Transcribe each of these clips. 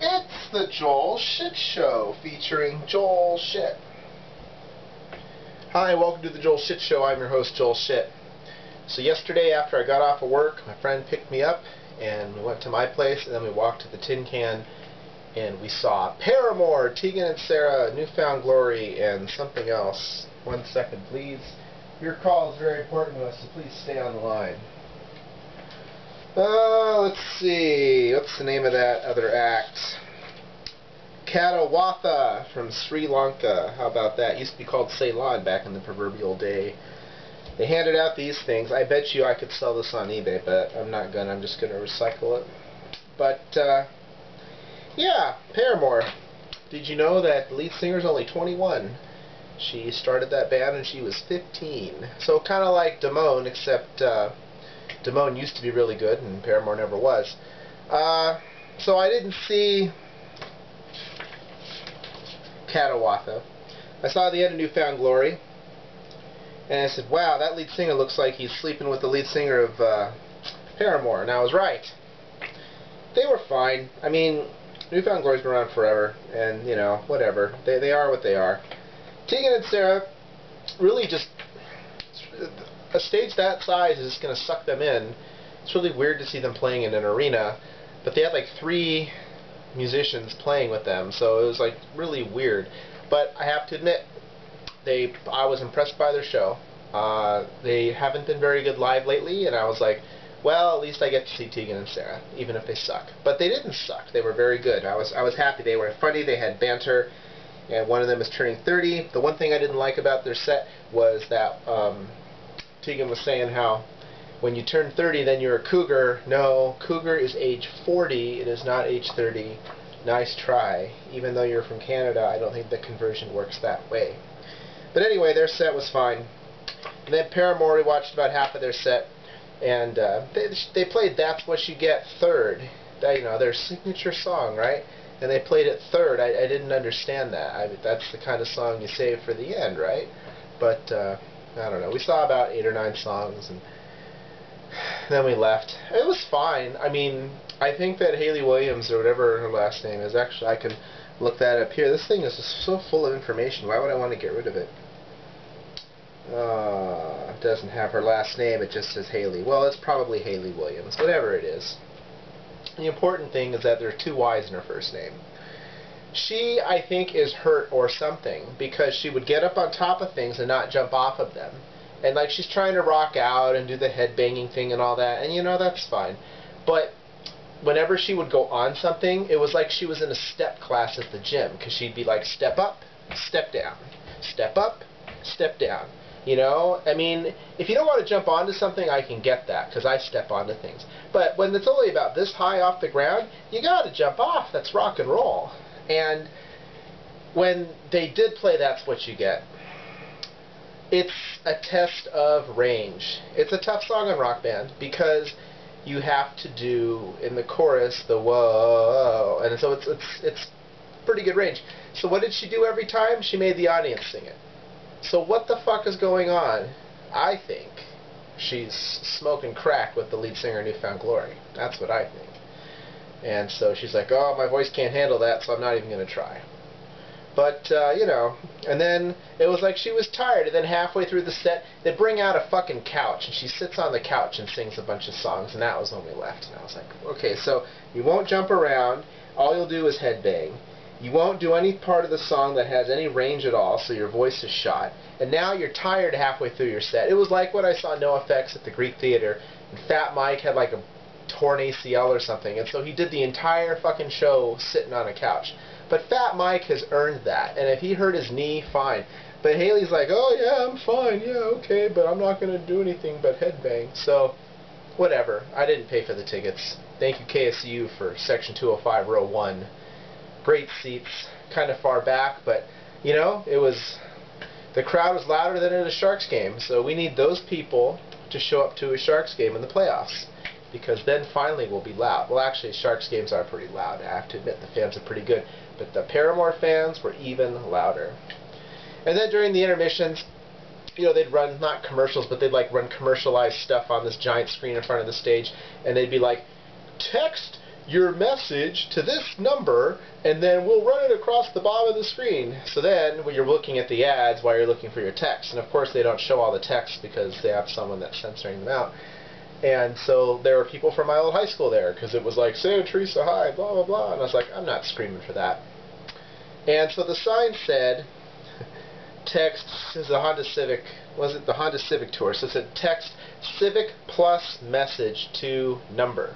It's the Joel Shit Show, featuring Joel Shit. Hi, welcome to the Joel Shit Show. I'm your host, Joel Shit. So yesterday, after I got off of work, my friend picked me up, and we went to my place, and then we walked to the Tin Can, and we saw Paramore, Tegan and Sara, Newfound Glory, and something else. 1 second, please. Your call is very important to us, so please stay on the line. Let's see. What's the name of that other act? Katawatha from Sri Lanka. How about that? It used to be called Ceylon back in the proverbial day. They handed out these things. I bet you I could sell this on eBay, but I'm not gonna. I'm just gonna recycle it. But yeah, Paramore. Did you know that the lead singer's only 21? She started that band when she was 15. So kind of like Damone, except Damone used to be really good, and Paramore never was. So I didn't see Katawatha. I saw the end of Newfound Glory, and I said, wow, that lead singer looks like he's sleeping with the lead singer of Paramore. And I was right. They were fine. I mean, Newfound Glory's been around forever, and, you know, whatever. They are what they are. Tegan and Sara really just... a stage that size is just going to suck them in. It's really weird to see them playing in an arena, but they had like 3 musicians playing with them, so it was like really weird. But I have to admit, I was impressed by their show. They haven't been very good live lately, and I was like, well, at least I get to see Tegan and Sara, even if they suck. But they didn't suck. They were very good. I was happy. They were funny. They had banter, and one of them is turning 30. The one thing I didn't like about their set was that Tegan was saying how when you turn 30 then you're a cougar. No, cougar is age 40, it is not age 30. Nice try. Even though you're from Canada, I don't think the conversion works that way. But anyway, their set was fine. And then Paramore, we watched about half of their set, and they played That's What You Get third. You know, their signature song, right? And they played it third. I didn't understand that. That's the kind of song you save for the end, right? But I don't know. We saw about 8 or 9 songs, and then we left. It was fine. I mean, I think that Hayley Williams, or whatever her last name is, actually, I can look that up here. This thing is just so full of information. Why would I want to get rid of it? It doesn't have her last name. It just says Hayley. Well, it's probably Hayley Williams. Whatever it is. The important thing is that there are 2 Y's in her first name. She, I think, is hurt or something, because she would get up on top of things and not jump off of them. And, like, she's trying to rock out and do the head-banging thing and all that, and, you know, that's fine. But whenever she would go on something, it was like she was in a step class at the gym, because she'd be like, step up, step down, step up, step down. You know, I mean, if you don't want to jump onto something, I can get that, because I step onto things. But when it's only about this high off the ground, you got to jump off. That's rock and roll. And when they did play That's What You Get, it's a test of range. It's a tough song on Rock Band, because you have to do, in the chorus, the whoa, and so it's pretty good range. So what did she do every time? She made the audience sing it. So what the fuck is going on? I think she's smoking crack with the lead singer Newfound Glory. That's what I think. And so she's like, oh, my voice can't handle that, so I'm not even going to try. But, you know, and then it was like she was tired, and then halfway through the set, they bring out a fucking couch, and she sits on the couch and sings a bunch of songs, and that was when we left. And I was like, okay, so you won't jump around, all you'll do is headbang. You won't do any part of the song that has any range at all, so your voice is shot. And now you're tired halfway through your set. It was like when I saw NoFX at the Greek Theater, and Fat Mike had like a torn ACL or something, and so he did the entire fucking show sitting on a couch. But Fat Mike has earned that, and if he hurt his knee, fine. But Hayley's like, oh yeah, I'm fine, yeah, okay, but I'm not going to do anything but headbang. So, whatever. I didn't pay for the tickets. Thank you, KSU, for Section 205, Row 1. Great seats, kind of far back, but, you know, the crowd was louder than at a Sharks game, so we need those people to show up to a Sharks game in the playoffs, because then finally we'll be loud. Well, actually, Sharks games are pretty loud. I have to admit, the fans are pretty good, but the Paramore fans were even louder. And then during the intermissions, you know, they'd run, not commercials, but they'd like run commercialized stuff on this giant screen in front of the stage, and they'd be like, text your message to this number, and then we'll run it across the bottom of the screen. So then when you're looking at the ads while you're looking for your text, and of course they don't show all the text because they have someone that's censoring them out. And so there were people from my old high school there because it was like, Santa Teresa, hi, blah, blah, blah. And I was like, I'm not screaming for that. And so the sign said, text, this is a Honda Civic, was it the Honda Civic Tour? So it said text Civic plus message to number,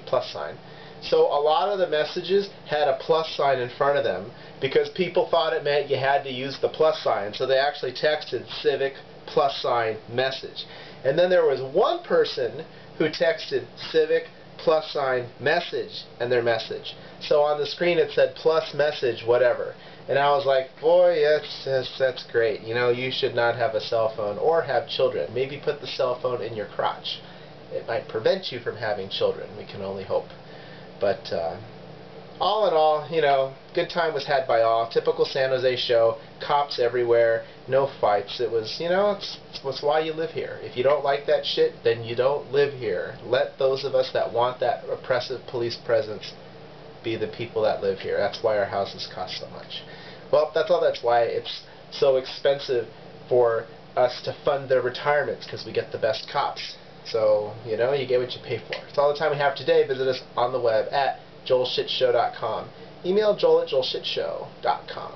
plus sign. So a lot of the messages had a plus sign in front of them because people thought it meant you had to use the plus sign. So they actually texted Civic plus sign message. And then there was one person who texted Civic plus sign message and their message. So on the screen it said plus message whatever. And I was like, boy, that's great. You know, you should not have a cell phone or have children. Maybe put the cell phone in your crotch. It might prevent you from having children. We can only hope. But all in all, you know, good time was had by all. Typical San Jose show. Cops everywhere. No fights. It was, you know, it's why you live here. If you don't like that shit, then you don't live here. Let those of us that want that oppressive police presence be the people that live here. That's why our houses cost so much. Well, that's all. That's why it's so expensive for us to fund their retirements, because we get the best cops. So, you know, you get what you pay for. That's all the time we have today. Visit us on the web at joelshitshow.com. Email joel@joelshitshow.com.